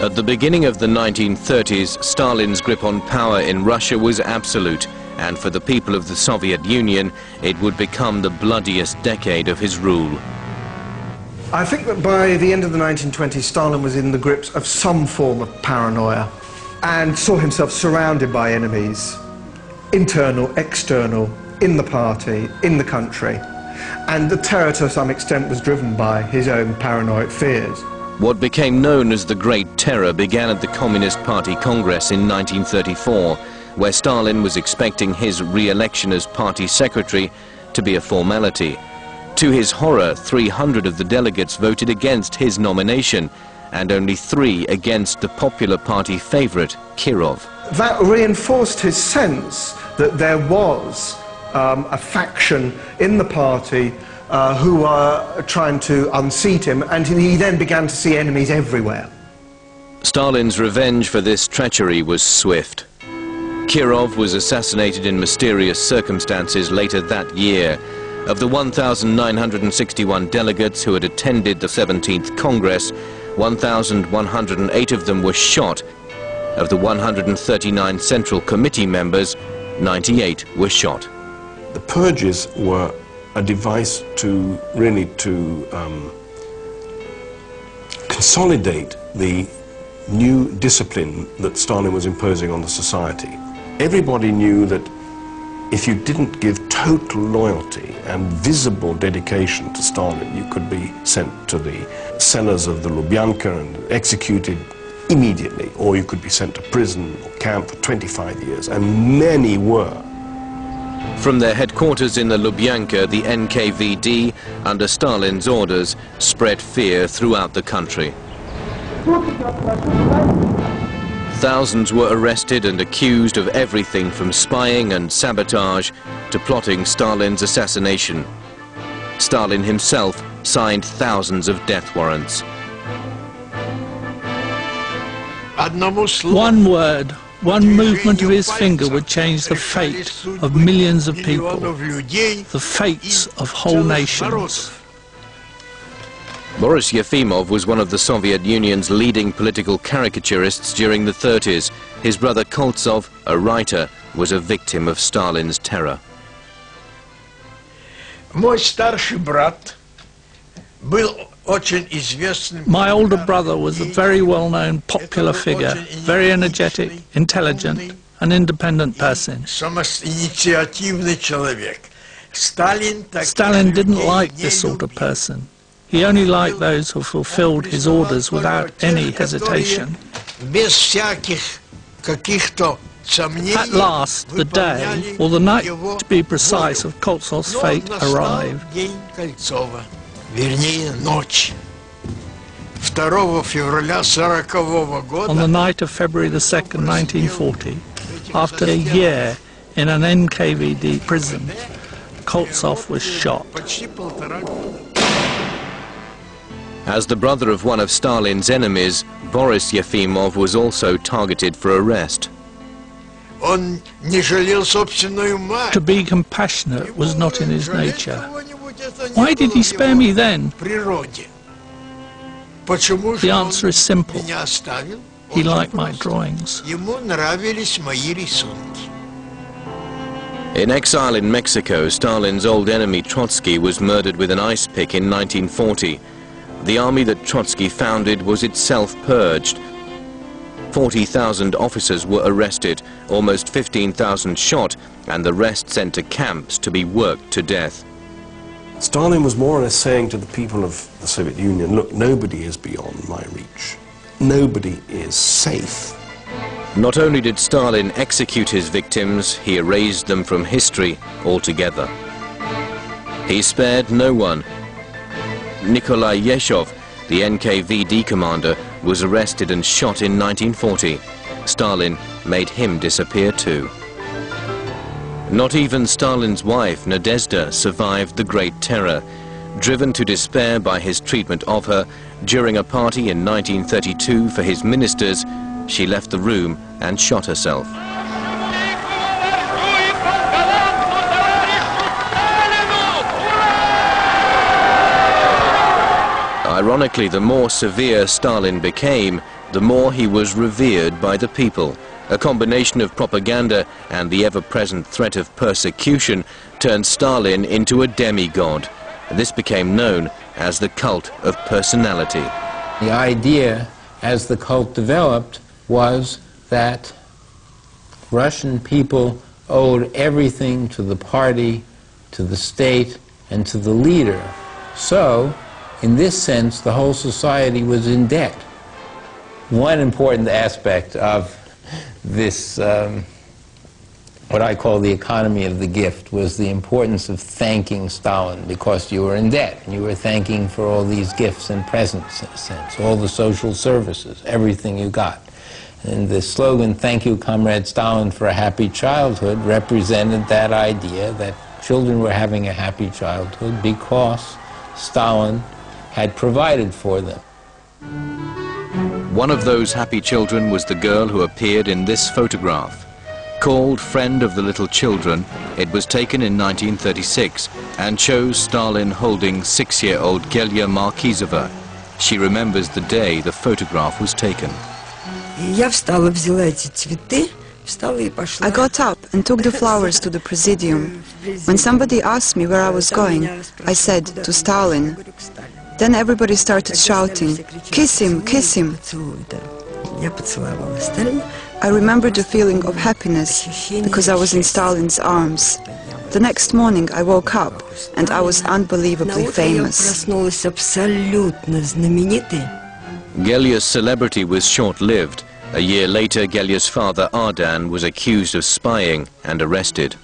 At the beginning of the 1930s, Stalin's grip on power in Russia was absolute, and for the people of the Soviet Union, it would become the bloodiest decade of his rule. I think that by the end of the 1920s, Stalin was in the grips of some form of paranoia and saw himself surrounded by enemies, internal, external, in the party, in the country. And the terror, to some extent, was driven by his own paranoid fears. What became known as the Great Terror began at the Communist Party Congress in 1934, where Stalin was expecting his re-election as party secretary to be a formality. To his horror, 300 of the delegates voted against his nomination, and only 3 against the popular party favorite, Kirov. That reinforced his sense that there was a faction in the party who were trying to unseat him, and he then began to see enemies everywhere. Stalin's revenge for this treachery was swift. Kirov was assassinated in mysterious circumstances later that year. Of the 1,961 delegates who had attended the 17th Congress, 1,108 of them were shot. Of the 139 Central Committee members, 98 were shot. The purges were a device to really consolidate the new discipline that Stalin was imposing on the society. Everybody knew that if you didn't give total loyalty and visible dedication to Stalin, you could be sent to the cellars of the Lubyanka and executed immediately, or you could be sent to prison or camp for 25 years, and many were. From their headquarters in the Lubyanka, the NKVD, under Stalin's orders, spread fear throughout the country. Thousands were arrested and accused of everything from spying and sabotage to plotting Stalin's assassination. Stalin himself signed thousands of death warrants. One word, one movement of his finger would change the fate of millions of people, the fates of whole nations. Boris Yefimov was one of the Soviet Union's leading political caricaturists during the 30s. His brother Koltsov, a writer, was a victim of Stalin's terror. My older brother was a very well-known popular figure, very energetic, intelligent, an independent person. Stalin didn't like this sort of person. He only liked those who fulfilled his orders without any hesitation. At last, the day, or the night to be precise, of Koltsov's fate arrived. On the night of February the 2nd, 1940, after a year in an NKVD prison, Koltsov was shot. As the brother of one of Stalin's enemies, Boris Yefimov was also targeted for arrest. To be compassionate was not in his nature. Why did he spare me then? The answer is simple. He liked my drawings. In exile in Mexico, Stalin's old enemy Trotsky was murdered with an ice pick in 1940. The army that Trotsky founded was itself purged. 40,000 officers were arrested, almost 15,000 shot, and the rest sent to camps to be worked to death. Stalin was more or less saying to the people of the Soviet Union, look, nobody is beyond my reach. Nobody is safe. Not only did Stalin execute his victims, he erased them from history altogether. He spared no one. Nikolai Yeshov, the NKVD commander, was arrested and shot in 1940. Stalin made him disappear too. Not even Stalin's wife, Nadezhda, survived the Great Terror. Driven to despair by his treatment of her, during a party in 1932 for his ministers, she left the room and shot herself. Ironically, the more severe Stalin became, the more he was revered by the people. A combination of propaganda and the ever-present threat of persecution turned Stalin into a demigod. This became known as the cult of personality. The idea, as the cult developed, was that Russian people owed everything to the party, to the state, and to the leader. So, in this sense, the whole society was in debt. One important aspect of this, what I call the economy of the gift, was the importance of thanking Stalin, because you were in debt, and you were thanking for all these gifts and presents, in a sense, all the social services, everything you got. And the slogan, "Thank you, Comrade Stalin, for a happy childhood," represented that idea that children were having a happy childhood because Stalin had provided for them. One of those happy children was the girl who appeared in this photograph. Called Friend of the Little Children, it was taken in 1936 and shows Stalin holding 6-year-old Gelya Markizova. She remembers the day the photograph was taken. I got up and took the flowers to the Presidium. When somebody asked me where I was going, I said, to Stalin. Then everybody started shouting, "Kiss him, kiss him!" I remember the feeling of happiness because I was in Stalin's arms. The next morning I woke up and I was unbelievably famous. Gelya's celebrity was short-lived. A year later, Gelya's father, Ardan, was accused of spying and arrested.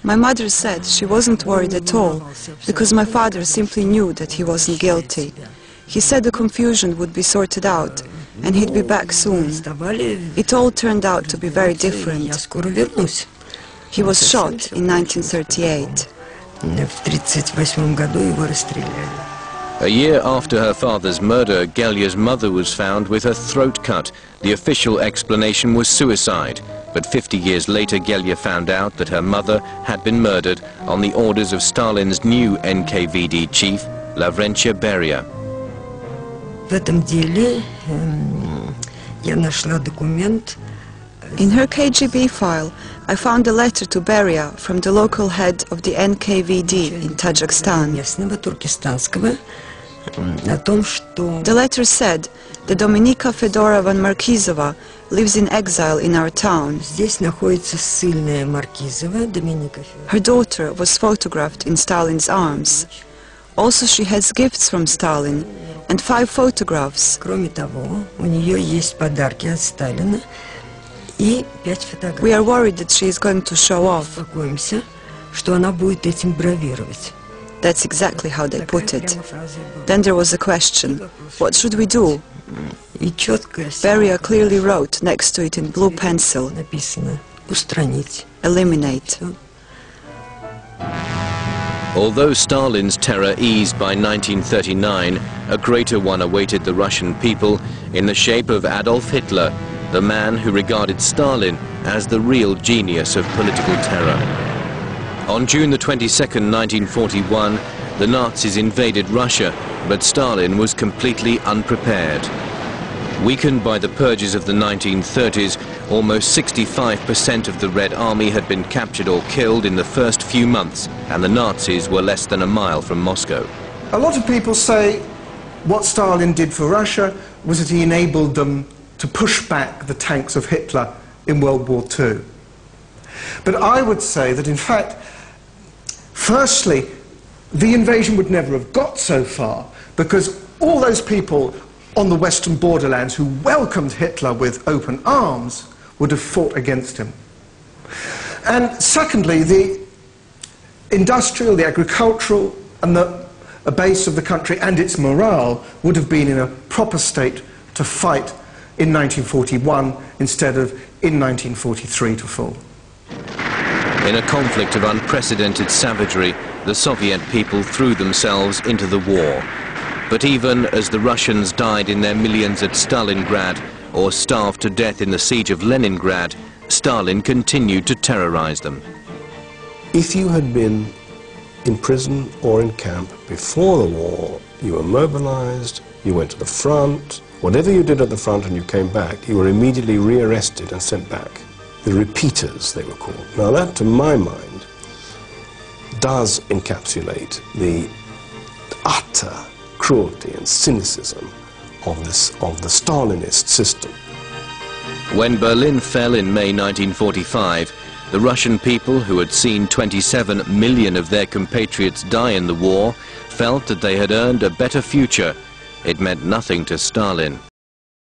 My mother said she wasn't worried at all, because my father simply knew that he wasn't guilty. He said the confusion would be sorted out, and he'd be back soon. It all turned out to be very different. He was shot in 1938. A year after her father's murder, Gelya's mother was found with her throat cut. The official explanation was suicide, but 50 years later Gelya found out that her mother had been murdered on the orders of Stalin's new NKVD chief, Lavrentia Beria. In her KGB file, I found a letter to Beria from the local head of the NKVD in Tajikistan. The letter said that Dominika Fedorova Markizova lives in exile in our town. Her daughter was photographed in Stalin's arms. Also, she has gifts from Stalin and 5 photographs. We are worried that she is going to show off. That's exactly how they put it. Then there was a question, what should we do? Beria clearly wrote next to it in blue pencil, eliminate. Although Stalin's terror eased by 1939, a greater one awaited the Russian people in the shape of Adolf Hitler, the man who regarded Stalin as the real genius of political terror. On June the 22nd, 1941, the Nazis invaded Russia, but Stalin was completely unprepared. Weakened by the purges of the 1930s, almost 65% of the Red Army had been captured or killed in the first few months, and the Nazis were less than a mile from Moscow. A lot of people say what Stalin did for Russia was that he enabled them to push back the tanks of Hitler in World War II. But I would say that, in fact, firstly, the invasion would never have got so far because all those people on the western borderlands who welcomed Hitler with open arms would have fought against him. And secondly, the industrial, the agricultural, and the base of the country and its morale would have been in a proper state to fight in 1941 instead of in 1943 to fall. In a conflict of unprecedented savagery, the Soviet people threw themselves into the war. But even as the Russians died in their millions at Stalingrad or starved to death in the siege of Leningrad, Stalin continued to terrorize them. If you had been in prison or in camp before the war, you were mobilized, you went to the front, whatever you did at the front and you came back, you were immediately rearrested and sent back. The repeaters, they were called. Now that, to my mind, does encapsulate the utter cruelty and cynicism of the Stalinist system. When Berlin fell in May 1945, the Russian people, who had seen 27 million of their compatriots die in the war, felt that they had earned a better future. It meant nothing to Stalin.